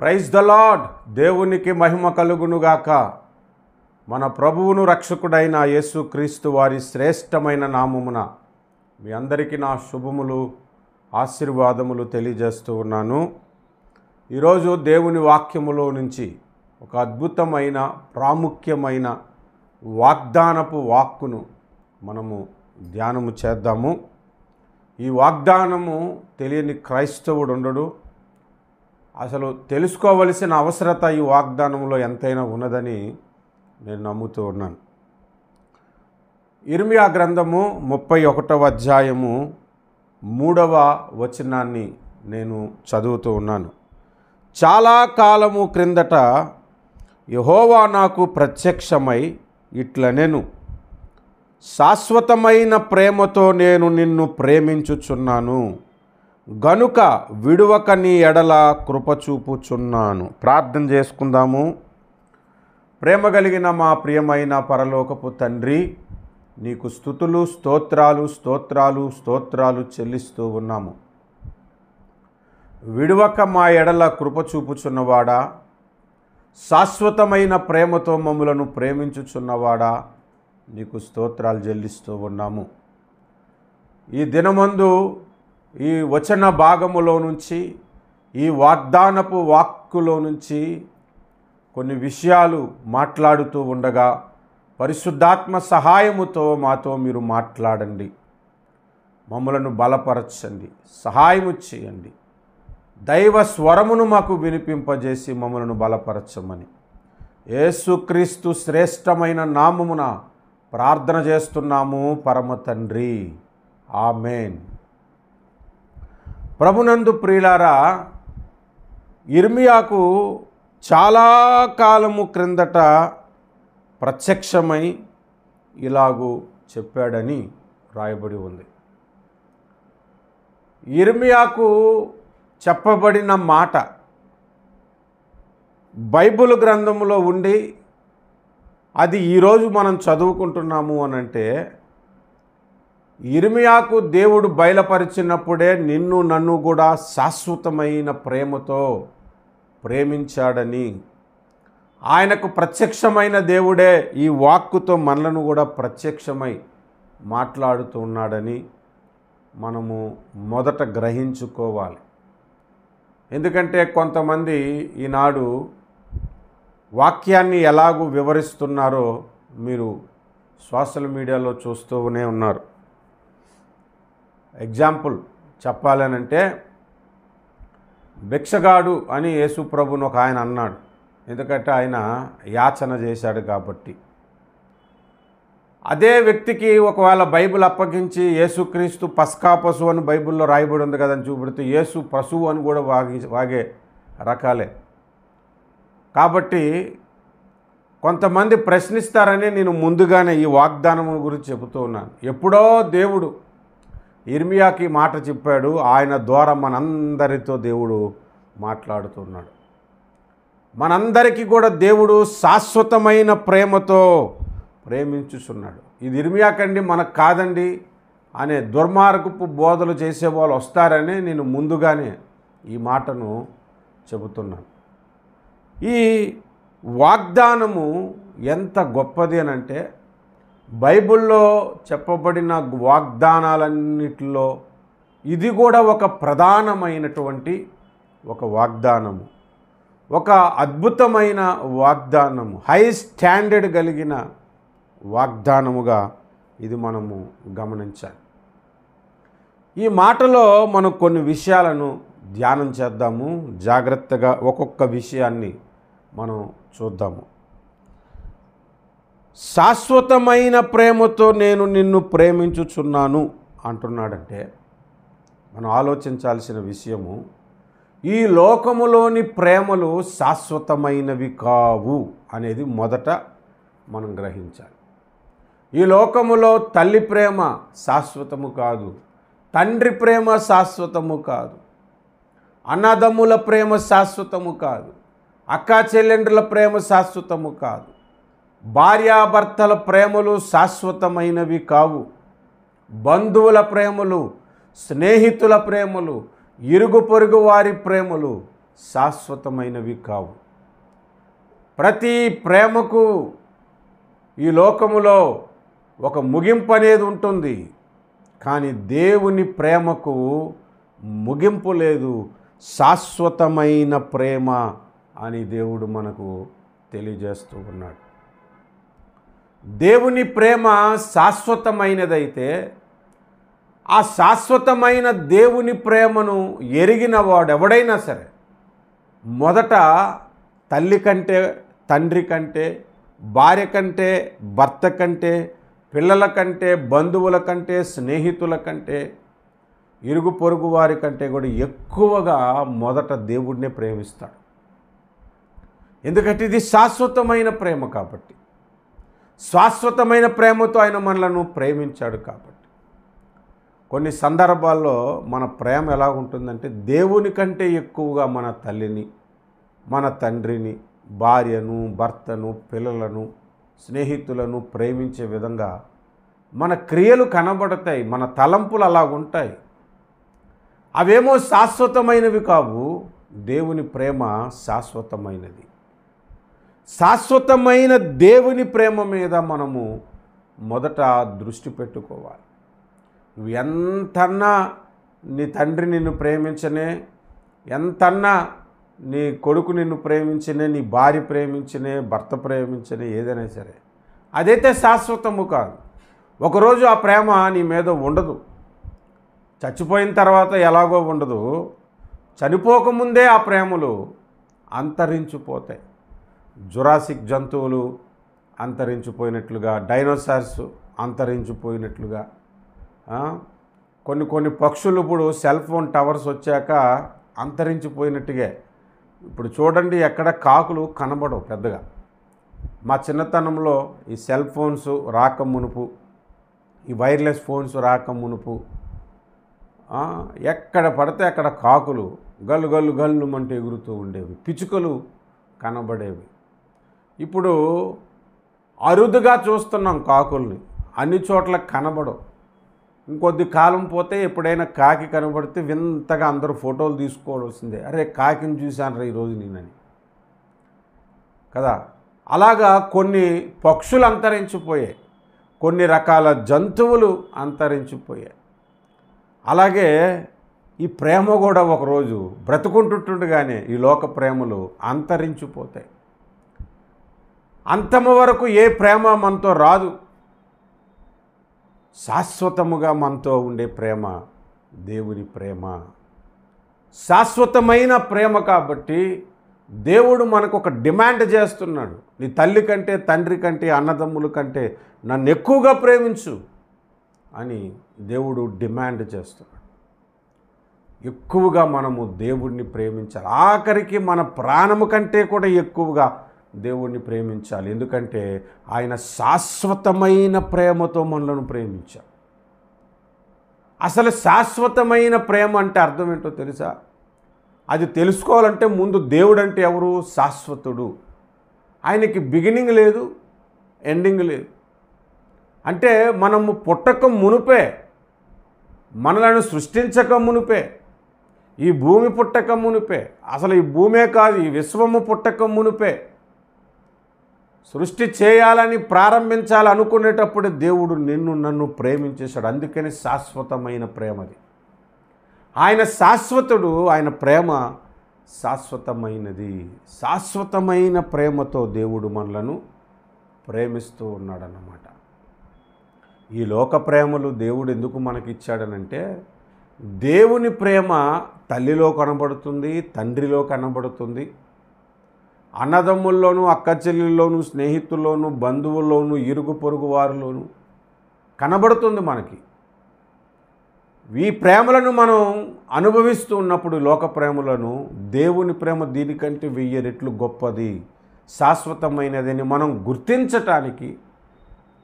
Praise the lord. దేవునికి మహిమ కలుగునుగాక. మన ప్రభువును రక్షకుడైన యేసుక్రీస్తు వారి శ్రేష్టమైన నామమున మీ అందరికీ నా శుభములు ఆశీర్వాదములు తెలియజేస్తూ ఉన్నాను. ఈరోజు దేవుని వాక్యములో నుంచి ఒక అద్భుతమైన ప్రాముఖ్యమైన వాగ్దానపు వాక్కును మనము ధ్యానము చేద్దాము. ఈ వాగ్దానము తెలియని క్రైస్తవుడు ఉండడు. అసలు తెలుసుకోవలసిన అవసరత ఈ వాగ్దానంలో ఎంతైనా ఉన్నదని నేను నమ్ముతూ ఉన్నాను. ఇర్మియా గ్రంథము 31వ అధ్యాయము 3వ వచనాన్ని నేను చదువుతూ ఉన్నాను. చాలా కాలము క్రిందట యెహోవా నాకు ప్రత్యక్షమై ఇట్లనెను, శాశ్వతమైన ప్రేమతో నేను నిన్ను ప్రేమించుచున్నాను గనుక విడువక నీ ఎడల కృపచూపుచున్నాను. ప్రార్థన చేసుకుందాము. ప్రేమ కలిగిన మా ప్రియమైన పరలోకపు తండ్రి, నీకు స్తుతులు స్తోత్రాలు స్తోత్రాలు స్తోత్రాలు చెల్లిస్తూ ఉన్నాము. విడువక మా ఎడల కృపచూపుచున్నవాడా, శాశ్వతమైన ప్రేమతో మమ్ములను ప్రేమించుచున్నవాడా, నీకు స్తోత్రాలు చెల్లిస్తూ ఉన్నాము. ఈ దినమందు ఈ వచన భాగములో నుంచి, ఈ వాగ్దానపు వాక్కులో నుంచి కొన్ని విషయాలు మాట్లాడుతూ ఉండగా పరిశుద్ధాత్మ సహాయముతో మాతో మీరు మాట్లాడండి. మమ్మలను బలపరచండి, సహాయము చేయండి. దైవ స్వరమును మాకు వినిపింపజేసి మమ్మలను బలపరచమని యేసుక్రీస్తు శ్రేష్టమైన నామమున ప్రార్థన చేస్తున్నాము పరమ తండ్రి. ఆమేన్. ప్రభునందు ప్రియులారా, ఇర్మియాకు చాలా కాలము క్రిందట ప్రత్యక్షమై ఇలాగూ చెప్పాడని రాయబడి ఉంది. ఇర్మియాకు చెప్పబడిన మాట బైబిల్ గ్రంథములో ఉండి అది ఈరోజు మనం చదువుకుంటున్నాము అనంటే, ఇర్మియాకు దేవుడు బయలుపరిచినప్పుడే నిన్ను నన్ను కూడా శాశ్వతమైన ప్రేమతో ప్రేమించాడని, ఆయనకు ప్రత్యక్షమైన దేవుడే ఈ వాక్కుతో మనలను కూడా ప్రత్యక్షమై మాట్లాడుతూ ఉన్నాడని మనము మొదట గ్రహించుకోవాలి. ఎందుకంటే కొంతమంది ఈనాడు వాక్యాన్ని ఎలాగూ వివరిస్తున్నారో మీరు సోషల్ మీడియాలో చూస్తూనే ఉన్నారు. ఎగ్జాంపుల్ చెప్పాలనంటే, భిక్షగాడు అని యేసు ప్రభువును ఒక ఆయన అన్నాడు. ఎందుకంటే ఆయన యాచన చేశాడు కాబట్టి. అదే వ్యక్తికి ఒకవేళ బైబిల్ అప్పగించి యేసుక్రీస్తు పస్కా పశువు అని బైబిల్లో రాయబడి ఉంది కదని చూపెడితే యేసు పశువు అని కూడా వాగే రకాలే. కాబట్టి కొంతమంది ప్రశ్నిస్తారని నేను ముందుగానే ఈ వాగ్దానం గురించి చెబుతూ ఉన్నాను. ఎప్పుడో దేవుడు ఇర్మియాకి మాట చెప్పాడు. ఆయన ద్వారా మనందరితో దేవుడు మాట్లాడుతున్నాడు. మనందరికీ కూడా దేవుడు శాశ్వతమైన ప్రేమతో ప్రేమించుచున్నాడు. ఇది ఇర్మియాకండి, మనకు కాదండి అనే దుర్మార్గపు బోధలు చేసేవాళ్ళు వస్తారని నేను ముందుగానే ఈ మాటను చెబుతున్నాను. ఈ వాగ్దానము ఎంత గొప్పది అనంటే, బైబిల్లో చెప్పబడిన వాగ్దానాలన్నిటిలో ఇది కూడా ఒక ప్రధానమైనటువంటి ఒక వాగ్దానము, ఒక అద్భుతమైన వాగ్దానము, హై స్టాండర్డ్ కలిగిన వాగ్దానముగా ఇది మనము గమనించాలి. ఈ మాటలో మనం కొన్ని విషయాలను ధ్యానం చేద్దాము. జాగ్రత్తగా ఒక్కొక్క విషయాన్ని మనం చూద్దాము. శాశ్వతమైన ప్రేమతో నేను నిన్ను ప్రేమించుచున్నాను అంటున్నాడంటే, మనం ఆలోచించాల్సిన విషయము, ఈ లోకములోని ప్రేమలు శాశ్వతమైనవి కావు అనేది మొదట మనం గ్రహించాలి. ఈ లోకములో తల్లి ప్రేమ శాశ్వతము కాదు, తండ్రి ప్రేమ శాశ్వతము కాదు, అన్నదమ్ముల ప్రేమ శాశ్వతము కాదు, అక్కా చెల్లెండ్రుల ప్రేమ శాశ్వతము కాదు, భార్యాభర్తల ప్రేమలు శాశ్వతమైనవి కావు, బంధువుల ప్రేమలు, స్నేహితుల ప్రేమలు, ఇరుగు పొరుగు వారి ప్రేమలు శాశ్వతమైనవి కావు. ప్రతి ప్రేమకు ఈ లోకములో ఒక ముగింపు అనేది ఉంటుంది, కానీ దేవుని ప్రేమకు ముగింపు లేదు. శాశ్వతమైన ప్రేమ అని దేవుడు మనకు తెలియజేస్తూ ఉన్నాడు. దేవుని ప్రేమ శాశ్వతమైనదైతే ఆ శాశ్వతమైన దేవుని ప్రేమను ఎరిగిన వాడు ఎవడైనా సరే మొదట తల్లి కంటే, తండ్రి కంటే, భార్య కంటే, భర్త కంటే, పిల్లల కంటే, బంధువుల కంటే, స్నేహితుల కంటే, ఇరుగు పొరుగు వారి కంటే కూడా ఎక్కువగా మొదట దేవుడినే ప్రేమిస్తాడు. ఎందుకంటే ఇది శాశ్వతమైన ప్రేమ కాబట్టి, శాశ్వతమైన ప్రేమతో ఆయన మనలను ప్రేమించాడు కాబట్టి. కొన్ని సందర్భాల్లో మన ప్రేమ ఎలా ఉంటుందంటే దేవుని కంటే ఎక్కువగా మన తల్లిని, మన తండ్రిని, భార్యను, భర్తను, పిల్లలను, స్నేహితులను ప్రేమించే విధంగా మన క్రియలు కనబడతాయి, మన తలంపులు అలా ఉంటాయి. అవేమో శాశ్వతమైనవి కావు. దేవుని ప్రేమ శాశ్వతమైనది. శాశ్వతమైన దేవుని ప్రేమ మీద మనము మొదట దృష్టి పెట్టుకోవాలి. నువ్వు ఎంతన్నా నీ తండ్రి నిన్ను ప్రేమించనే, ఎంతన్నా నీ కొడుకు నిన్ను ప్రేమించనే, నీ భార్య ప్రేమించనే, భర్త ప్రేమించనే, ఏదైనా సరే అదైతే శాశ్వతము కాదు. ఒకరోజు ఆ ప్రేమ నీ మీద ఉండదు. చచ్చిపోయిన తర్వాత ఎలాగో ఉండదు, చనిపోకముందే ఆ ప్రేమలు అంతరించిపోతాయి. జురాసిక్ జంతువులు అంతరించిపోయినట్లుగా, డైనోసార్స్ అంతరించిపోయినట్లుగా, కొన్ని పక్షులు ఇప్పుడు సెల్ ఫోన్ టవర్స్ వచ్చాక అంతరించిపోయినట్టుగా. ఇప్పుడు చూడండి, ఎక్కడ కాకులు కనబడవు పెద్దగా. మా చిన్నతనంలో ఈ సెల్ ఫోన్స్ రాక మునుపు, ఈ వైర్లెస్ ఫోన్స్ రాక మునుపు ఎక్కడ పడితే అక్కడ కాకులు గల్లు గల్లు గల్లు మంటే ఎగురుతూ ఉండేవి, పిచ్చుకలు కనబడేవి. ఇప్పుడు అరుదుగా చూస్తున్నాం కాకుల్ని, అన్ని చోట్ల కనబడవు. ఇంకొద్ది కాలం పోతే ఎప్పుడైనా కాకి కనబడితే వింతగా అందరూ ఫోటోలు తీసుకోవాల్సిందే, అరే కాకిని చూశాను ఈరోజు నేనని కదా. అలాగా కొన్ని పక్షులు అంతరించిపోయాయి, కొన్ని రకాల జంతువులు అంతరించిపోయాయి. అలాగే ఈ ప్రేమ కూడా ఒకరోజు బ్రతుకుంటుండగానే ఈ లోక ప్రేమలు అంతరించిపోతాయి. అంతము వరకు ఏ ప్రేమ మనతో రాదు. శాశ్వతముగా మనతో ఉండే ప్రేమ దేవుని ప్రేమ. శాశ్వతమైన ప్రేమ కాబట్టి దేవుడు మనకు ఒక డిమాండ్ చేస్తున్నాడు. నీ తల్లి కంటే, తండ్రి కంటే, అన్నదమ్ముల కంటే నన్ను ఎక్కువగా ప్రేమించు అని దేవుడు డిమాండ్ చేస్తున్నాడు. ఎక్కువగా మనము దేవుడిని ప్రేమించాలి. ఆఖరికి మన ప్రాణము కంటే కూడా ఎక్కువగా దేవుణ్ణి ప్రేమించాలి. ఎందుకంటే ఆయన శాశ్వతమైన ప్రేమతో మనలను ప్రేమించాడు. అసలు శాశ్వతమైన ప్రేమ అంటే అర్థం ఏంటో తెలుసా? అది తెలుసుకోవాలంటే ముందు దేవుడు అంటే ఎవరు? శాశ్వతుడు. ఆయనకి బిగినింగ్ లేదు, ఎండింగ్ లేదు. అంటే మనము పుట్టక మునుపే, మనలను సృష్టించక మునుపే, ఈ భూమి పుట్టక మునుపే, అసలు ఈ భూమే కాదు ఈ విశ్వము పుట్టక మునుపే, సృష్టి చేయాలని ప్రారంభించాలనుకునేటప్పుడు దేవుడు నిన్ను నన్ను ప్రేమించేశాడు. అందుకని శాశ్వతమైన ప్రేమది. ఆయన శాశ్వతుడు, ఆయన ప్రేమ శాశ్వతమైనది. శాశ్వతమైన ప్రేమతో దేవుడు మనలను ప్రేమిస్తూ ఉన్నాడన్నమాట. ఈ లోక ప్రేమలు దేవుడు ఎందుకు మనకిచ్చాడనంటే, దేవుని ప్రేమ తల్లిలో కనబడుతుంది, తండ్రిలో కనబడుతుంది, అన్నదమ్ముల్లోనూ, అక్క చెల్లెల్లోనూ, స్నేహితుల్లోనూ, బంధువుల్లోనూ, ఇరుగు పొరుగు వారిలోనూ కనబడుతుంది మనకి. ఈ ప్రేమలను మనం అనుభవిస్తూ ఉన్నప్పుడు, లోక ప్రేమలను, దేవుని ప్రేమ దీనికంటే 1000 రెట్లు గొప్పది, శాశ్వతమైనదని మనం గుర్తించటానికి,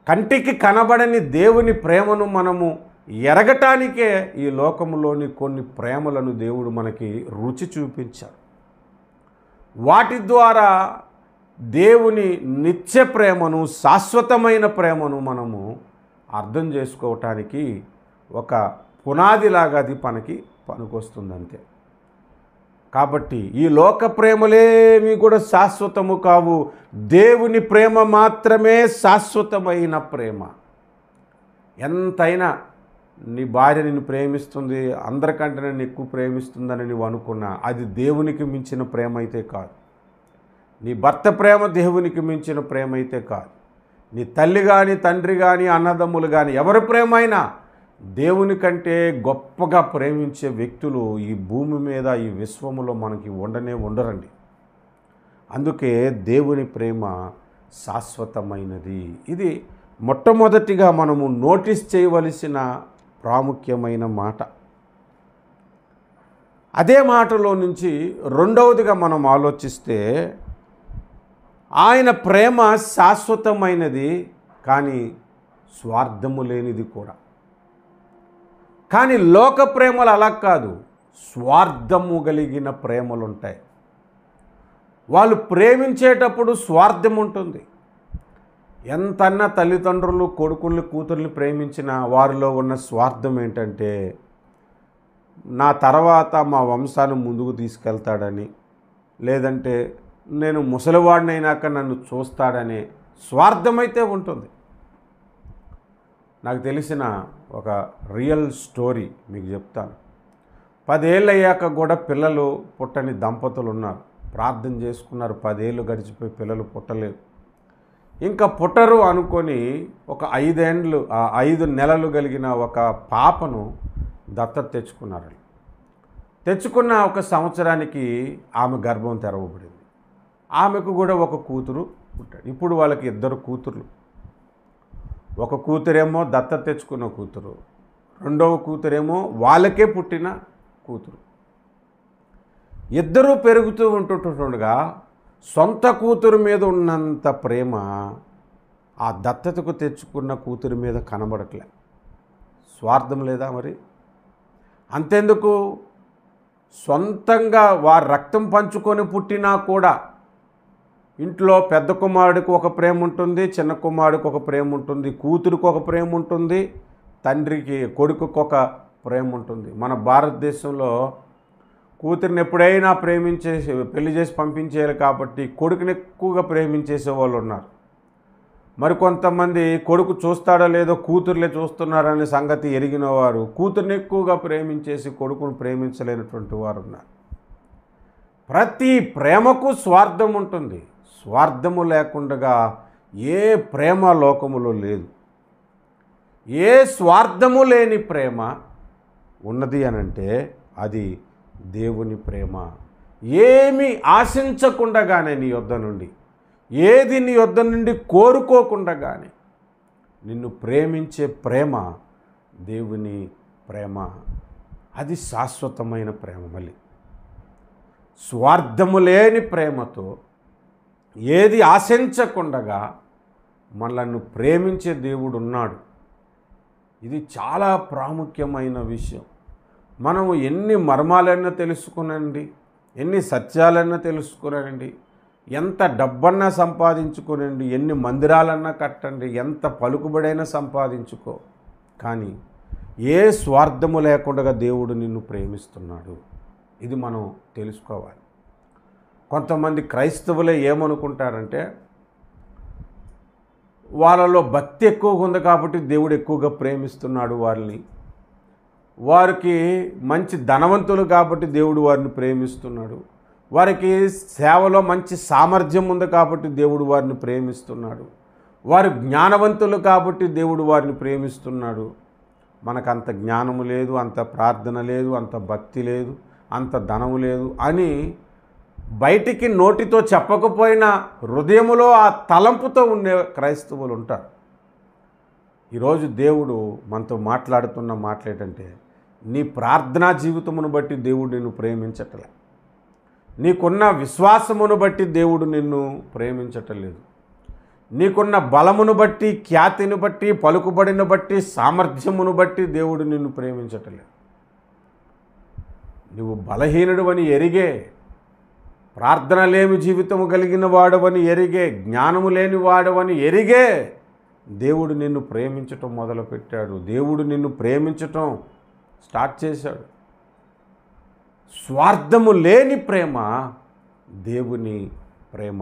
కంటికి కనబడని దేవుని ప్రేమను మనము ఎరగటానికే ఈ లోకములోని కొన్ని ప్రేమలను దేవుడు మనకి రుచి చూపించాడు. వాటి ద్వారా దేవుని నిత్య ప్రేమను, శాశ్వతమైన ప్రేమను మనము అర్థం చేసుకోవటానికి ఒక పునాదిలాగా అది మనకి పనికొస్తుంది అంతే. కాబట్టి ఈ లోక ప్రేమలేమి కూడా శాశ్వతము కావు. దేవుని ప్రేమ మాత్రమే శాశ్వతమైన ప్రేమ. ఎంతైనా నీ భార్య నిన్ను ప్రేమిస్తుంది, అందరికంటే నన్ను ఎక్కువ ప్రేమిస్తుందని నువ్వు అనుకున్నా, అది దేవునికి మించిన ప్రేమ అయితే కాదు. నీ భర్త ప్రేమ దేవునికి మించిన ప్రేమ అయితే కాదు. నీ తల్లి కానీ, తండ్రి కానీ, అన్నదమ్ములు కానీ, ఎవరి ప్రేమ అయినా దేవుని కంటే గొప్పగా ప్రేమించే వ్యక్తులు ఈ భూమి మీద, ఈ విశ్వములో మనకి ఉండరండి. అందుకే దేవుని ప్రేమ శాశ్వతమైనది. ఇది మొట్టమొదటిగా మనము నోటీస్ చేయవలసిన ప్రాముఖ్యమైన మాట. అదే మాటలో నుంచి రెండవదిగా మనం ఆలోచిస్తే, ఆయన ప్రేమ శాశ్వతమైనది కానీ స్వార్థము లేనిది కూడా. కానీ లోక ప్రేమలు అలా కాదు, స్వార్థము కలిగిన ప్రేమలు ఉంటాయి. వాళ్ళు ప్రేమించేటప్పుడు స్వార్థం ఉంటుంది. ఎంతన్నా తల్లిదండ్రులు కొడుకుల్ని కూతుర్ని ప్రేమించిన వారిలో ఉన్న స్వార్థం ఏంటంటే, నా తర్వాత మా వంశాన్ని ముందుకు తీసుకెళ్తాడని, లేదంటే నేను ముసలివాడినైనాక నన్ను చూస్తాడనే స్వార్థమైతే ఉంటుంది. నాకు తెలిసిన ఒక రియల్ స్టోరీ మీకు చెప్తాను. 10 ఏళ్ళు అయ్యాక కూడా పిల్లలు పుట్టని దంపతులు ఉన్నారు. ప్రార్థన చేసుకున్నారు, 10 ఏళ్ళు గడిచిపోయి పిల్లలు పుట్టలేదు. ఇంకా పుట్టరు అనుకొని ఒక 5 నెలలు కలిగిన ఒక పాపను దత్తత తెచ్చుకున్నారు. తెచ్చుకున్న ఒక సంవత్సరానికి ఆమె గర్భం తెరవబడింది. ఆమెకు కూడా ఒక కూతురు పుట్టాడు. ఇప్పుడు వాళ్ళకి 2 కూతుర్లు. ఒక కూతురేమో దత్తత తెచ్చుకున్న కూతురు, రెండవ కూతురేమో వాళ్ళకే పుట్టిన కూతురు. ఇద్దరూ పెరుగుతూ ఉంటుండగా సొంత కూతురు మీద ఉన్నంత ప్రేమ ఆ దత్తతకు తెచ్చుకున్న కూతురు మీద కనబడట్లే. స్వార్థం లేదా మరి? అంతెందుకు, సొంతంగా వారి రక్తం పంచుకొని పుట్టినా కూడా ఇంట్లో పెద్ద కుమారుడికి ఒక ప్రేమ ఉంటుంది, చిన్న కుమారుడికి ఒక ప్రేమ ఉంటుంది, కూతురికి ఒక ప్రేమ ఉంటుంది, తండ్రికి కొడుకుకి ఒక ప్రేమ ఉంటుంది. మన భారతదేశంలో కూతురిని ఎప్పుడైనా ప్రేమించేసి పెళ్లి చేసి పంపించేయాలి కాబట్టి కొడుకుని ఎక్కువగా ప్రేమించేసే వాళ్ళు ఉన్నారు. మరికొంతమంది కొడుకు చూస్తాడో లేదో కూతుర్లే చూస్తున్నారనే సంగతి ఎరిగిన వారు కూతుర్ని ఎక్కువగా ప్రేమించేసి కొడుకును ప్రేమించలేనటువంటి వారు ఉన్నారు. ప్రతి ప్రేమకు స్వార్థం ఉంటుంది. స్వార్థము లేకుండా ఏ ప్రేమ లోకములో లేదు. ఏ స్వార్థము లేని ప్రేమ ఉన్నది అనంటే అది దేవుని ప్రేమ. ఏమి ఆశించకుండానే నీ యొద్ద నుండి, ఏది నీ యొద్ద నుండి కోరుకోకుండానే నిన్ను ప్రేమించే ప్రేమ దేవుని ప్రేమ. అది శాశ్వతమైన ప్రేమ. మళ్ళీ స్వార్థము లేని ప్రేమతో ఏది ఆశించకుండగా మనల్ని ప్రేమించే దేవుడు ఉన్నాడు. ఇది చాలా ప్రాముఖ్యమైన విషయం. మనము ఎన్ని మర్మాలన్నా తెలుసుకునండి, ఎన్ని సత్యాలన్నా తెలుసుకునండి, ఎంత డబ్బన్నా సంపాదించుకోనండి, ఎన్ని మందిరాలన్నా కట్టండి, ఎంత పలుకుబడైనా సంపాదించుకో, కానీ ఏ స్వార్థము లేకుండా దేవుడు నిన్ను ప్రేమిస్తున్నాడు. ఇది మనం తెలుసుకోవాలి. కొంతమంది క్రైస్తవులే ఏమనుకుంటారంటే, వాళ్ళలో భక్తి ఎక్కువగా ఉంది కాబట్టి దేవుడు ఎక్కువగా ప్రేమిస్తున్నాడు వారిని, వారికి మంచి ధనవంతులు కాబట్టి దేవుడు వారిని ప్రేమిస్తున్నాడు, వారికి సేవలో మంచి సామర్థ్యం ఉంది కాబట్టి దేవుడు వారిని ప్రేమిస్తున్నాడు, వారు జ్ఞానవంతులు కాబట్టి దేవుడు వారిని ప్రేమిస్తున్నాడు. మనకు అంత జ్ఞానము లేదు, అంత ప్రార్థన లేదు, అంత భక్తి లేదు, అంత ధనము లేదు అని బయటికి నోటితో చెప్పకపోయినా హృదయములో ఆ తలంపుతో ఉండే క్రైస్తవులు ఉంటారు. ఈరోజు దేవుడు మనతో మాట్లాడుతున్న మాట్లాడంటే, నీ ప్రార్థనా జీవితమును బట్టి దేవుడు నిన్ను ప్రేమించటలే, నీకున్న విశ్వాసమును బట్టి దేవుడు నిన్ను ప్రేమించటలేదు, నీకున్న బలమును బట్టి, ఖ్యాతిని బట్టి, పలుకుబడిని బట్టి, సామర్థ్యమును బట్టి దేవుడు నిన్ను ప్రేమించటలేదు. నువ్వు బలహీనుడు అని ఎరిగే, ప్రార్థన లేని జీవితము కలిగిన వాడవని ఎరిగే, జ్ఞానము లేని వాడవని ఎరిగే దేవుడు నిన్ను ప్రేమించటం మొదలుపెట్టాడు. దేవుడు నిన్ను ప్రేమించటం స్టార్ట్ చేశాడు. స్వార్థము లేని ప్రేమ దేవుని ప్రేమ.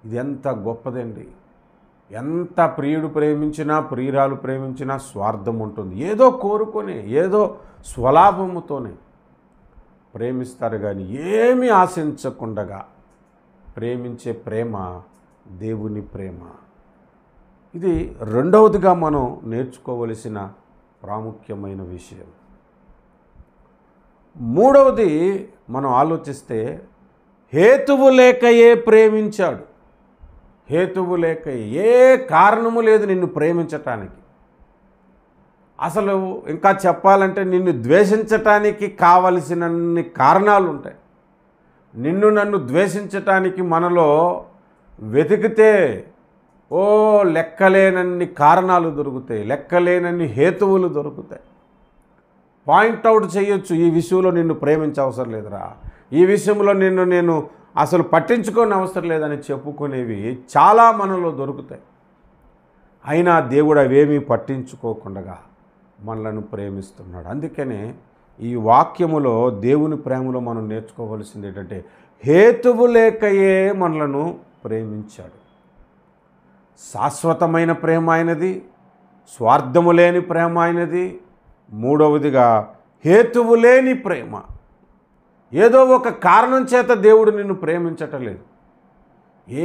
ఇది ఎంత గొప్పదండి. ఎంత ప్రియుడు ప్రేమించినా ప్రియురాలు ప్రేమించినా స్వార్థం ఉంటుంది. ఏదో కోరుకొని ఏదో స్వలాభముతోనే ప్రేమిస్తారు, కానీ ఏమీ ఆశించకుండగా ప్రేమించే ప్రేమ దేవుని ప్రేమ. ఇది రెండవదిగా మనం నేర్చుకోవలసిన ప్రాముఖ్యమైన విషయం. మూడవది మనం ఆలోచిస్తే హేతువు లేకయే ప్రేమించాడు. హేతువు లేక, ఏ కారణము లేదు నిన్ను ప్రేమించటానికి. అసలు ఇంకా చెప్పాలంటే నిన్ను ద్వేషించటానికి కావలసినన్ని కారణాలు ఉంటాయి. నిన్ను నన్ను ద్వేషించటానికి మనలో వెతికితే లెక్కలేనన్ని కారణాలు దొరుకుతాయి, లెక్కలేనన్ని హేతువులు దొరుకుతాయి. పాయింట్అవుట్ చేయొచ్చు, ఈ విషయంలో నిన్ను ప్రేమించే అవసరం లేదురా, ఈ విషయంలో నేను అసలు పట్టించుకోని అవసరం లేదని చెప్పుకునేవి చాలా మనలో దొరుకుతాయి. అయినా దేవుడు అవేమీ పట్టించుకోకుండా మనలను ప్రేమిస్తున్నాడు. అందుకనే ఈ వాక్యములో దేవుని ప్రేమలో మనం నేర్చుకోవలసింది ఏంటంటే హేతువు లేకయే మనలను ప్రేమించాడు. శాశ్వతమైన ప్రేమ అయినది, స్వార్థము లేని ప్రేమ అయినది. మూడవదిగా హేతువు లేని ప్రేమ. ఏదో ఒక కారణం చేత దేవుడు నిన్ను ప్రేమించటం లేదు.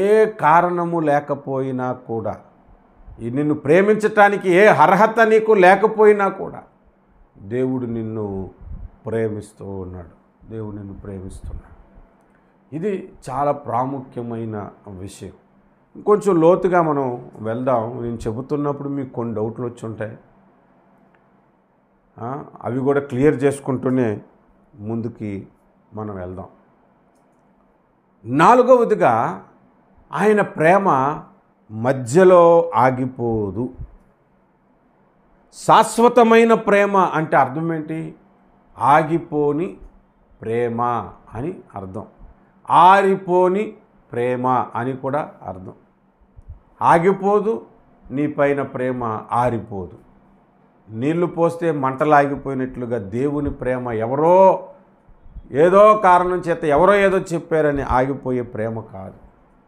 ఏ కారణము లేకపోయినా కూడా, నిన్ను ప్రేమించటానికి ఏ అర్హత నీకు లేకపోయినా కూడా దేవుడు నిన్ను ప్రేమిస్తూ ఉన్నాడు. దేవుడు నిన్ను ప్రేమిస్తున్నాడు. ఇది చాలా ప్రాముఖ్యమైన విషయం. ఇంకొంచెం లోతుగా మనం వెళ్దాం. నేను చెబుతున్నప్పుడు మీకు కొన్ని డౌట్లు వచ్చి ఉంటాయి, అవి కూడా క్లియర్ చేసుకుంటూనే ముందుకి మనం వెళ్దాం. నాలుగవదిగా ఆయన ప్రేమ మధ్యలో ఆగిపోదు. శాశ్వతమైన ప్రేమ అంటే అర్థం ఏంటి? ఆగిపోని ప్రేమ అని అర్థం, ఆరిపోని ప్రేమ అని కూడా అర్థం. ఆగిపోదు, నీ పైన ప్రేమ ఆరిపోదు. నీళ్లు పోస్తే మంటలు ఆగిపోయినట్లుగా దేవుని ప్రేమ ఎవరో ఏదో కారణం చేత ఎవరో ఏదో చెప్పారని ఆగిపోయే ప్రేమ కాదు.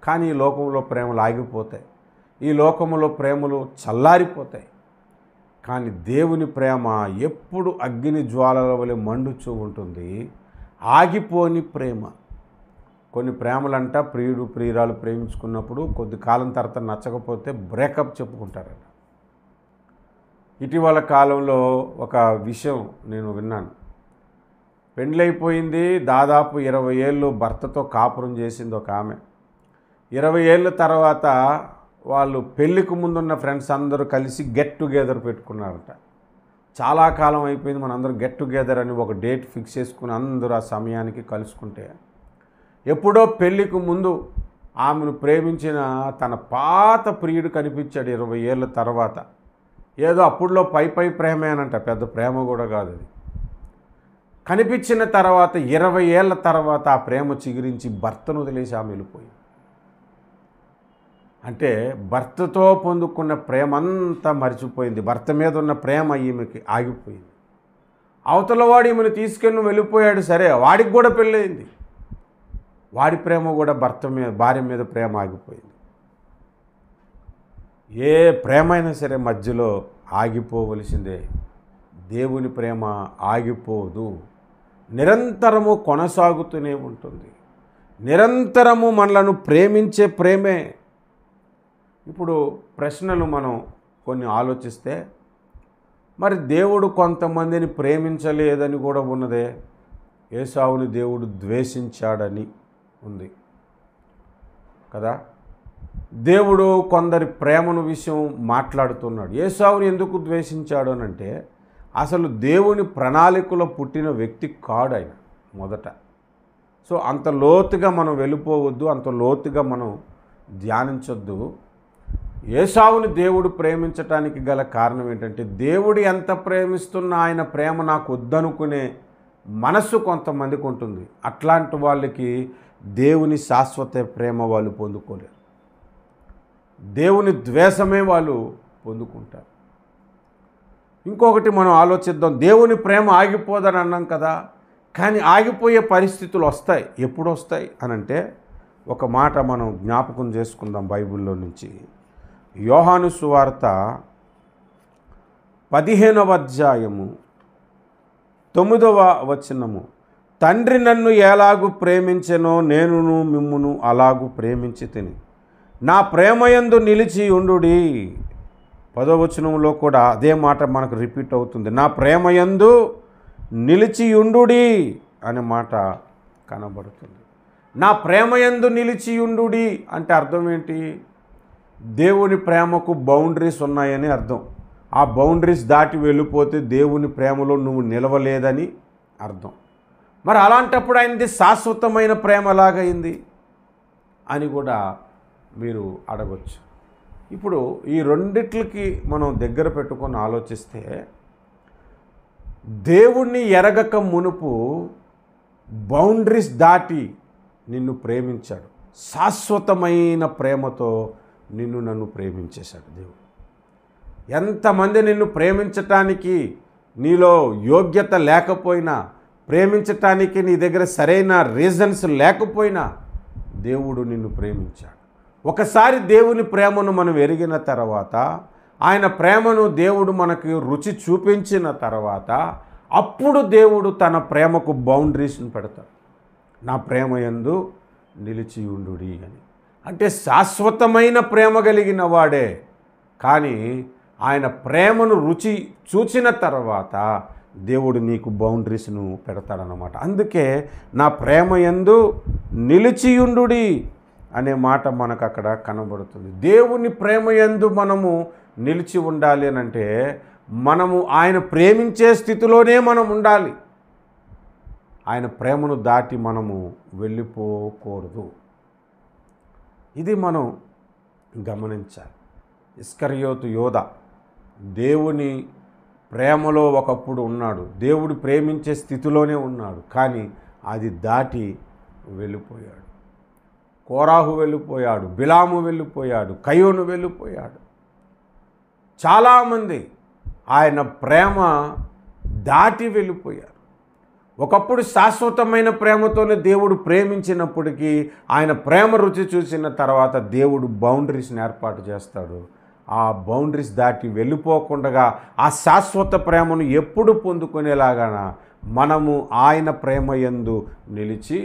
కానీ ఈ లోకంలో ప్రేమలు ఆగిపోతాయి, ఈ లోకంలో ప్రేమలు చల్లారిపోతాయి. కానీ దేవుని ప్రేమ ఎప్పుడు అగ్ని జ్వాలల వలె మండుచూ ఉంటుంది. ఆగిపోని ప్రేమ. కొన్ని ప్రేమలంట ప్రియుడు ప్రియురాలు ప్రేమించుకున్నప్పుడు కొద్ది కాలం తర్వాత నచ్చకపోతే బ్రేకప్ చెప్పుకుంటారట. ఇటీవల కాలంలో ఒక విషయం నేను విన్నాను. పెండ్లైపోయింది, దాదాపు 20 ఏళ్ళు భర్తతో కాపురం చేసింది ఒక ఆమె. 20 ఏళ్ళ తర్వాత వాళ్ళు పెళ్ళికి ముందున్న ఫ్రెండ్స్ అందరూ కలిసి గెట్ టుగెదర్ పెట్టుకున్నారట. చాలా కాలం అయిపోయింది, మనందరూ గెట్ టుగెదర్ అని ఒక డేట్ ఫిక్స్ చేసుకుని అందరూ ఆ సమయానికి కలుసుకుంటే, ఎప్పుడో పెళ్ళికి ముందు ఆమెను ప్రేమించిన తన పాత ప్రియుడు కనిపించాడు 20 ఏళ్ళ తర్వాత. ఏదో అప్పుడులో పై ప్రేమేనంట, పెద్ద ప్రేమ కూడా కాదు అది. కనిపించిన తర్వాత 20 ఏళ్ళ తర్వాత ఆ ప్రేమ చిగురించి భర్తను వదిలేసి ఆమె వెళ్ళిపోయింది. అంటే భర్తతో పొందుకున్న ప్రేమ అంతా మర్చిపోయింది. భర్త మీద ఉన్న ప్రేమ ఈమెకి ఆగిపోయింది. అవతల వాడు ఈమెను తీసుకెళ్ళి వెళ్ళిపోయాడు, సరే, వాడికి కూడా పెళ్ళయింది. వాడి ప్రేమ కూడా భార్య మీద ప్రేమ ఆగిపోయింది. ఏ ప్రేమ అయినా సరే మధ్యలో ఆగిపోవలసిందే. దేవుని ప్రేమ ఆగిపోదు, నిరంతరము కొనసాగుతూనే ఉంటుంది. నిరంతరము మనలను ప్రేమించే ప్రేమే. ఇప్పుడు ప్రశ్నలు మనం కొన్ని ఆలోచిస్తే, మరి దేవుడు కొంతమందిని ప్రేమించలేదని కూడా ఉన్నదే. ఏసావుని దేవుడు ద్వేషించాడని ఉంది కదా. దేవుడు కొందరి ప్రేమను విషయం మాట్లాడుతున్నాడు. ఏసావుని ఎందుకు ద్వేషించాడు అని అంటే, అసలు దేవుని ప్రణాళికలో పుట్టిన వ్యక్తి కాడు ఆయన మొదట. సో అంత లోతుగా మనం వెళ్ళిపోవద్దు, అంత లోతుగా మనం ధ్యానించొద్దు. ఏసావుని దేవుడు ప్రేమించటానికి గల కారణం ఏంటంటే, దేవుడు ఎంత ప్రేమిస్తున్నా ఆయన ప్రేమ నాకు వద్దనుకునే మనస్సు కొంతమందికి ఉంటుంది. అట్లాంటి వాళ్ళకి దేవుని శాశ్వత ప్రేమ వాళ్ళు పొందుకోలేరు. దేవుని ద్వేషమే వాళ్ళు పొందుకుంటారు. ఇంకొకటి మనం ఆలోచిద్దాం. దేవుని ప్రేమ ఆగిపోదని అన్నాం కదా. కానీ ఆగిపోయే పరిస్థితులు వస్తాయి. ఎప్పుడు వస్తాయి అని అంటే ఒక మాట మనం జ్ఞాపకం చేసుకుందాం బైబిల్లో నుంచి. యోహాను సువార్త 15వ అధ్యాయము 9వ వచనము. తండ్రి నన్ను ఎలాగు ప్రేమించెనో నేనును మిమ్మును అలాగు ప్రేమించి తిని నా ప్రేమయందు నిలిచి ఉండుడి. 10వ వచనంలో కూడా అదే మాట మనకు రిపీట్ అవుతుంది. నా ప్రేమయందు నిలిచి ఉండుడి అనే మాట కనబడుతుంది. నా ప్రేమయందు నిలిచి ఉండుడి అంటే అర్థం ఏంటి? దేవుని ప్రేమకు బౌండరీస్ ఉన్నాయని అర్థం. ఆ బౌండరీస్ దాటి వెళ్ళిపోతే దేవుని ప్రేమలో నువ్వు నిలవలేదని అర్థం. మరి అలాంటప్పుడు ఆయనది శాశ్వతమైన ప్రేమ ఎలాగైంది అని కూడా మీరు అడగొచ్చు. ఇప్పుడు ఈ రెండిట్లకి మనం దగ్గర పెట్టుకొని ఆలోచిస్తే, దేవుణ్ణి ఎరగక మునుపు బౌండరీస్ దాటి నిన్ను ప్రేమించాడు. శాశ్వతమైన ప్రేమతో నిన్ను నన్ను ప్రేమించేశాడు దేవుడు. ఎంతమంది నిన్ను ప్రేమించటానికి నీలో యోగ్యత లేకపోయినా, ప్రేమించటానికి నీ దగ్గర సరైన రీజన్స్ లేకపోయినా దేవుడు నిన్ను ప్రేమించాడు. ఒకసారి దేవుని ప్రేమను మనం ఎరిగిన తర్వాత, ఆయన ప్రేమను దేవుడు మనకి రుచి చూపించిన తర్వాత, అప్పుడు దేవుడు తన ప్రేమకు బౌండరీస్ని పెడతాడు. నా ప్రేమ యందు నిలిచి ఉండుడి అని. అంటే శాశ్వతమైన ప్రేమ కలిగిన వాడే, కానీ ఆయన ప్రేమను రుచి చూచిన తర్వాత దేవుడు నీకు బౌండరీస్ను పెడతాడనమాట. అందుకే నా ప్రేమ యందు నిలిచియుండుడి అనే మాట మనకు అక్కడ కనబడుతుంది. దేవుని ప్రేమ యందు మనము నిలిచి ఉండాలి అని అంటే మనము ఆయన ప్రేమించే స్థితిలోనే మనం ఉండాలి. ఆయన ప్రేమను దాటి మనము వెళ్ళిపోకూడదు. ఇది మనం గమనించాలి. ఇస్కరియోతు యోధ దేవుని ప్రేమలో ఒకప్పుడు ఉన్నాడు, దేవుడు ప్రేమించే స్థితిలోనే ఉన్నాడు, కానీ అది దాటి వెళ్ళిపోయాడు. కోరాహు వెళ్ళిపోయాడు, బిలాము వెళ్ళిపోయాడు, కయోను వెళ్ళిపోయాడు. చాలామంది ఆయన ప్రేమ దాటి వెళ్ళిపోయారు. ఒకప్పుడు శాశ్వతమైన ప్రేమతోనే దేవుడు ప్రేమించినప్పటికీ ఆయన ప్రేమ రుచి చూసిన తర్వాత దేవుడు బౌండరీస్ని ఏర్పాటు చేస్తాడు. ఆ బౌండరీస్ దాటి వెళ్ళిపోకుండా ఆ శాశ్వత ప్రేమను ఎప్పుడు పొందుకునేలాగా మనము ఆయన ప్రేమ యందు నిలిచి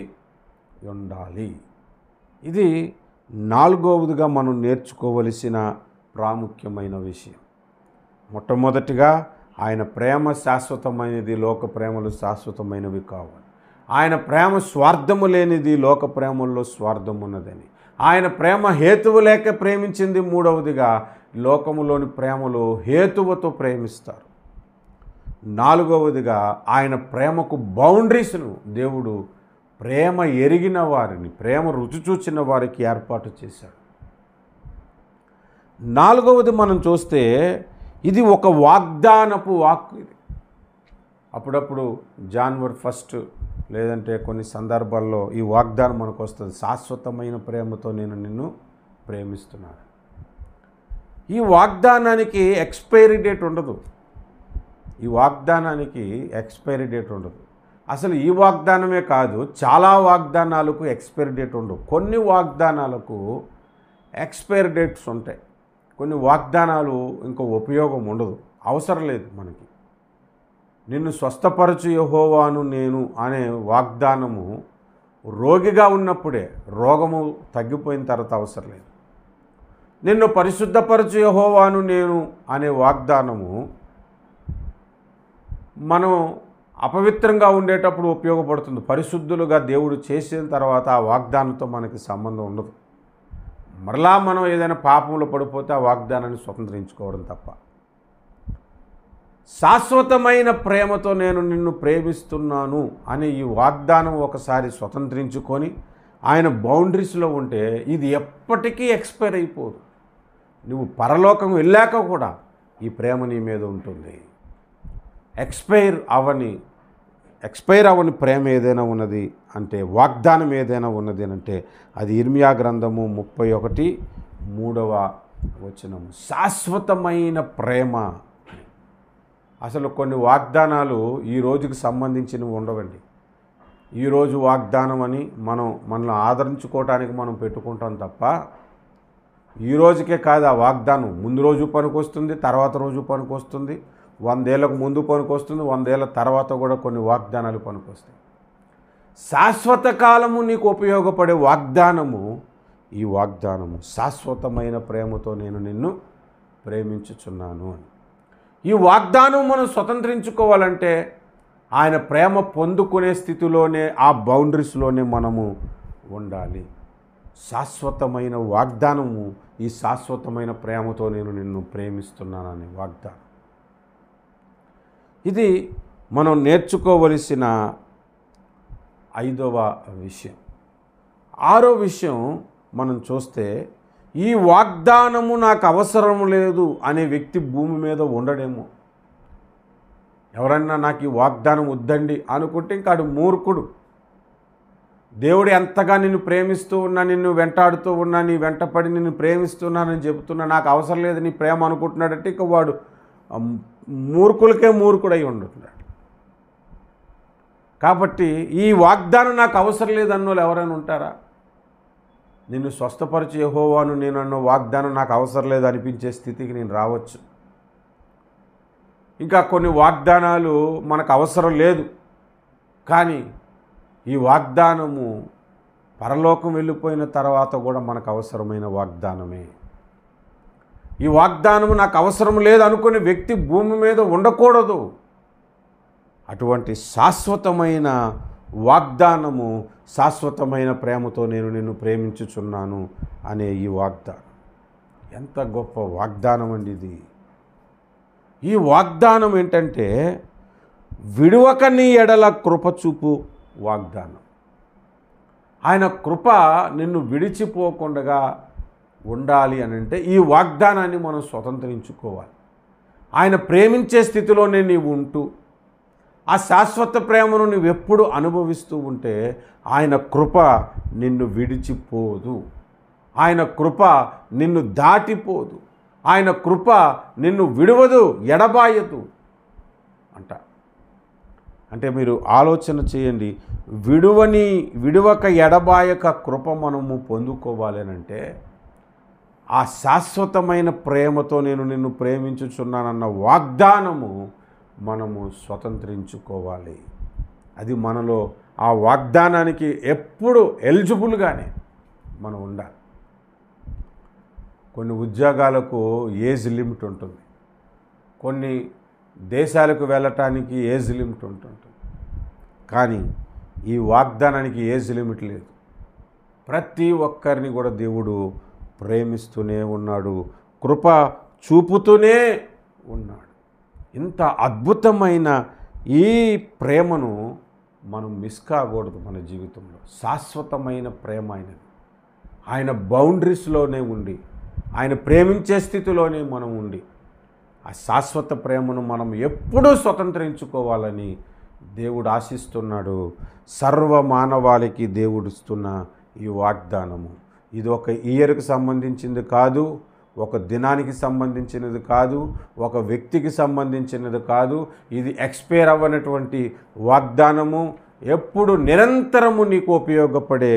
ఉండాలి. ఇది నాలుగవదిగా మనం నేర్చుకోవలసిన ప్రాముఖ్యమైన విషయం. మొట్టమొదటిగా ఆయన ప్రేమ శాశ్వతమైనది, లోక ప్రేమలు శాశ్వతమైనవి కావు. ఆయన ప్రేమ స్వార్థము లేనిది, లోక ప్రేమల్లో స్వార్థం ఉన్నదని. ఆయన ప్రేమ హేతువు లేక ప్రేమించింది. మూడవదిగా లోకములోని ప్రేమలు హేతువుతో ప్రేమిస్తారు. నాలుగవదిగా ఆయన ప్రేమకు బౌండరీస్ను దేవుడు ప్రేమ ఎరిగిన వారిని, ప్రేమ రుచి చూచిన వారికి ఏర్పాటు చేశాడు. నాలుగవది మనం చూస్తే ఇది ఒక వాగ్దానపు వాక్కు. ఇది అప్పుడప్పుడు జాన్వరి 1 లేదంటే కొన్ని సందర్భాల్లో ఈ వాగ్దానం మనకు వస్తుంది. శాశ్వతమైన ప్రేమతో నేను నిన్ను ప్రేమిస్తున్నాను. ఈ వాగ్దానానికి ఎక్స్పైరీ డేట్ ఉండదు. ఈ వాగ్దానానికి ఎక్స్పైరీ డేట్ ఉండదు. అసలు ఈ వాగ్దానమే కాదు, చాలా వాగ్దానాలకు ఎక్స్పైరీ డేట్ ఉండవు. కొన్ని వాగ్దానాలకు ఎక్స్పైరీ డేట్స్ ఉంటాయి. కొన్ని వాగ్దానాలు ఇంకా ఉపయోగం ఉండదు, అవసరం లేదు మనకి. నిన్ను స్వస్థపరచు యెహోవాను నేను అనే వాగ్దానము రోగిగా ఉన్నప్పుడే, రోగము తగ్గిపోయిన తర్వాత అవసరం లేదు. నిన్ను పరిశుద్ధపరచు యెహోవాను నేను అనే వాగ్దానము మనం అపవిత్రంగా ఉండేటప్పుడు ఉపయోగపడుతుంది. పరిశుద్ధులుగా దేవుడు చేసిన తర్వాత ఆ వాగ్దానంతో మనకి సంబంధం ఉండదు. మరలా మనం ఏదైనా పాపంలో పడిపోతే ఆ వాగ్దానాన్ని స్వతంత్రించుకోవడం తప్ప. శాశ్వతమైన ప్రేమతో నేను నిన్ను ప్రేమిస్తున్నాను అనే ఈ వాగ్దానం ఒకసారి స్వతంత్రించుకొని ఆయన బౌండరీస్లో ఉంటే ఇది ఎప్పటికీ ఎక్స్పైర్ అయిపోదు. నువ్వు పరలోకం వెళ్ళాక కూడా ఈ ప్రేమ నీ మీద ఉంటుంది. ఎక్స్పైర్ అవని ప్రేమ ఏదైనా ఉన్నది అంటే, వాగ్దానం ఏదైనా ఉన్నది అంటే అది ఇర్మియా గ్రంథము 31:3 వచనము. శాశ్వతమైన ప్రేమ. అసలు కొన్ని వాగ్దానాలు ఈ రోజుకి సంబంధించినవి ఉండవండి. ఈరోజు వాగ్దానం అని మనల్ని ఆదరించుకోవటానికి మనం పెట్టుకుంటాం తప్ప ఈ రోజుకే కాదు ఆ వాగ్దానం. ముందు రోజు పనికొస్తుంది, తర్వాత రోజు పనికొస్తుంది, 100 ఏళ్ళకు ముందు పనికొస్తుంది, 100 ఏళ్ళ తర్వాత కూడా కొన్ని వాగ్దానాలు పనికొస్తాయి. శాశ్వత కాలము నీకు ఉపయోగపడే వాగ్దానము ఈ వాగ్దానము, శాశ్వతమైన ప్రేమతో నేను నిన్ను ప్రేమించుచున్నాను అని. ఈ వాగ్దానం మనం స్వతంత్రించుకోవాలంటే ఆయన ప్రేమ పొందుకునే స్థితిలోనే, ఆ బౌండరీస్లోనే మనము ఉండాలి. శాశ్వతమైన వాగ్దానము, ఈ శాశ్వతమైన ప్రేమతో నేను నిన్ను ప్రేమిస్తున్నాననే వాగ్దానం. ఇది మనం నేర్చుకోవలసిన 5వ విషయం. 6వ విషయం మనం చూస్తే, ఈ వాగ్దానము నాకు అవసరం లేదు అనే వ్యక్తి భూమి మీద ఉండడేమో. ఎవరన్నా నాకు ఈ వాగ్దానం వద్దండి అనుకుంటే ఇంకా ఆడు మూర్ఖుడు. దేవుడు ఎంతగా నిన్ను ప్రేమిస్తూ ఉన్నా, నిన్ను వెంటాడుతూ ఉన్నా, నీ వెంటపడి నిన్ను ప్రేమిస్తున్నానని చెబుతున్నా, నాకు అవసరం లేదు నీ ప్రేమ అనుకుంటున్నాడంటే ఇక వాడు మూర్ఖులకే మూర్ఖుడై ఉంటున్నాడు. కాబట్టి ఈ వాగ్దానం నాకు అవసరం లేదన్న వాళ్ళు ఎవరైనా ఉంటారా? నిన్ను స్వస్థపరిచే యెహోవాను నేను అన్న వాగ్దానం నాకు అవసరం లేదు అనిపించే స్థితికి నేను రావచ్చు. ఇంకా కొన్ని వాగ్దానాలు మనకు అవసరం లేదు, కానీ ఈ వాగ్దానము పరలోకం వెళ్ళిపోయిన తర్వాత కూడా మనకు అవసరమైన వాగ్దానమే. ఈ వాగ్దానము నాకు అవసరం లేదు అనుకునే వ్యక్తి భూమి మీద ఉండకూడదు. అటువంటి శాశ్వతమైన వాగ్దానము, శాశ్వతమైన ప్రేమతో నేను నిన్ను ప్రేమించుచున్నాను అనే ఈ వాగ్దానం ఎంత గొప్ప వాగ్దానం అండి ఇది. ఈ వాగ్దానం ఏంటంటే, విడువక నీ ఎడల కృపచూపు వాగ్దానం. ఆయన కృప నిన్ను విడిచిపోకుండా ఉండాలి అని అంటే ఈ వాగ్దానాన్ని మనం స్వతంత్రించుకోవాలి. ఆయన ప్రేమించే స్థితిలోనే నీవు ఉంటూ, ఆ శాశ్వత ప్రేమను నువ్వు ఎప్పుడు అనుభవిస్తూ ఉంటే ఆయన కృప నిన్ను విడిచిపోదు, ఆయన కృప నిన్ను దాటిపోదు, ఆయన కృప నిన్ను విడువదు, ఎడబాయదు అంట. అంటే మీరు ఆలోచన చేయండి, విడువక ఎడబాయక కృప మనము పొందుకోవాలి అంటే ఆ శాశ్వతమైన ప్రేమతో నేను నిన్ను ప్రేమించుచున్నానన్న వాగ్దానము మనము స్వతంత్రించుకోవాలి. అది మనలో ఆ వాగ్దానానికి ఎప్పుడు ఎలిజిబుల్గానే మనం ఉండాలి. కొన్ని ఉద్యోగాలకు ఏజ్ లిమిట్ ఉంటుంది, కొన్ని దేశాలకు వెళ్ళటానికి ఏజ్ లిమిట్ ఉంటుంది, కానీ ఈ వాగ్దానానికి ఏజ్ లిమిట్ లేదు. ప్రతి ఒక్కరిని కూడా దేవుడు ప్రేమిస్తూనే ఉన్నాడు, కృప చూపుతూనే ఉన్నాడు. ఇంత అద్భుతమైన ఈ ప్రేమను మనం మిస్ కాకూడదు మన జీవితంలో. శాశ్వతమైన ప్రేమ ఆయనది. ఆయన బౌండరీస్లోనే ఉండి, ఆయన ప్రేమించే స్థితిలోనే మనం ఉండి, ఆ శాశ్వత ప్రేమను మనం ఎప్పుడూ స్వతంత్రించుకోవాలని దేవుడు ఆశిస్తున్నాడు. సర్వ మానవాళికి దేవుడు ఇస్తున్న ఈ వాగ్దానము ఇది ఒక ఇయర్కి సంబంధించింది కాదు, ఒక దినానికి సంబంధించినది కాదు, ఒక వ్యక్తికి సంబంధించినది కాదు. ఇది ఎక్స్పైర్ అవ్వనటువంటి వాగ్దానము, ఎప్పుడు నిరంతరము నీకు ఉపయోగపడే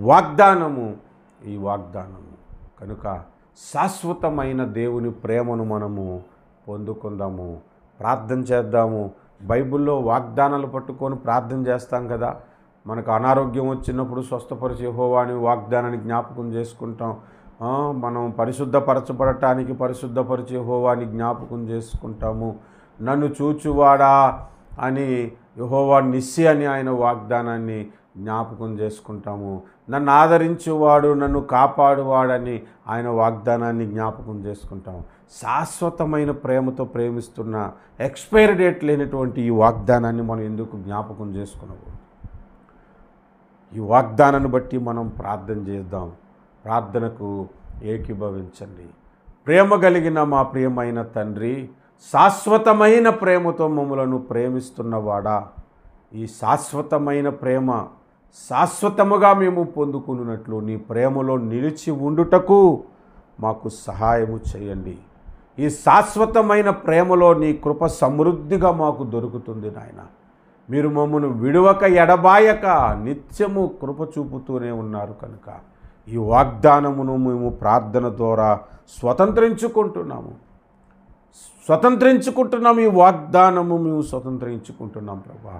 వాగ్దానము ఈ వాగ్దానము. కనుక శాశ్వతమైన దేవుని ప్రేమను మనము పొందుకుందాము. ప్రార్థన చేద్దాము. బైబిల్లో వాగ్దానాలు పట్టుకొని ప్రార్థన చేస్తాం కదా. మనకు అనారోగ్యం వచ్చినప్పుడు స్వస్థపరిచే యెహోవా అని వాగ్దానాన్ని జ్ఞాపకం చేసుకుంటాం. మనం పరిశుద్ధపరచబడటానికి పరిశుద్ధపరిచే యెహోవా అని జ్ఞాపకం చేసుకుంటాము. నన్ను చూచువాడా అని యెహోవా నిస్సి అని ఆయన వాగ్దానాన్ని జ్ఞాపకం చేసుకుంటాము. నన్ను ఆదరించువాడు, నన్ను కాపాడువాడని ఆయన వాగ్దానాన్ని జ్ఞాపకం చేసుకుంటాము. శాశ్వతమైన ప్రేమతో ప్రేమిస్తున్న, ఎక్స్పైరీ డేట్ లేనటువంటి ఈ వాగ్దానాన్ని మనం ఎందుకు జ్ఞాపకం చేసుకునకూడదు? ఈ వాగ్దానాన్ని బట్టి మనం ప్రార్థన చేద్దాం. ప్రార్థనకు ఏకీభవించండి. ప్రేమ కలిగిన మా ప్రియమైన తండ్రి, శాశ్వతమైన ప్రేమతో మమ్మలను ప్రేమిస్తున్నవాడా, ఈ శాశ్వతమైన ప్రేమ శాశ్వతముగా మేము పొందుకున్నట్లు నీ ప్రేమలో నిలిచి ఉండుటకు మాకు సహాయము చేయండి. ఈ శాశ్వతమైన ప్రేమలో నీ కృప సమృద్ధిగా మాకు దొరుకుతుంది నాయన. మీరు మమ్మను విడువక ఎడబాయక నిత్యము కృప చూపుతూనే ఉన్నారు కనుక ఈ వాగ్దానమును మేము ప్రార్థన ద్వారా స్వతంత్రించుకుంటున్నాము. ఈ వాగ్దానము మేము స్వతంత్రించుకుంటున్నాం ప్రభా.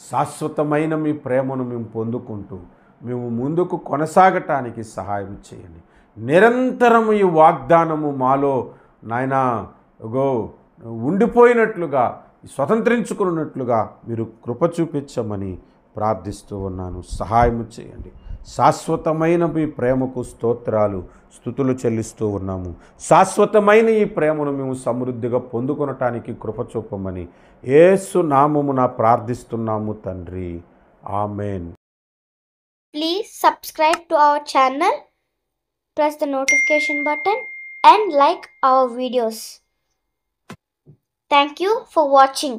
శాశ్వతమైన మీ ప్రేమను మేము పొందుకుంటూ మేము ముందుకు కొనసాగటానికి సహాయం చేయండి. నిరంతరం ఈ వాగ్దానము మాలో నాయనా ఉండిపోయినట్లుగా స్వతంత్రించుకున్నట్లుగా మీరు కృప చూపించమని ప్రార్థిస్తూ ఉన్నాను. సహాయం చేయండి. శాశ్వతమైన మీ ప్రేమకు స్తోత్రాలు స్తుతులు చెల్లిస్తూ ఉన్నాము. శాశ్వతమైన ఈ ప్రేమను మేము సమృద్ధిగా పొందుకొనటానికి కృప చూపమని యేసు నామమున ప్రార్థిస్తున్నాము తండ్రి. ఆమేన్. Please subscribe to our channel, press the notification button and like our videos. Thank you for watching.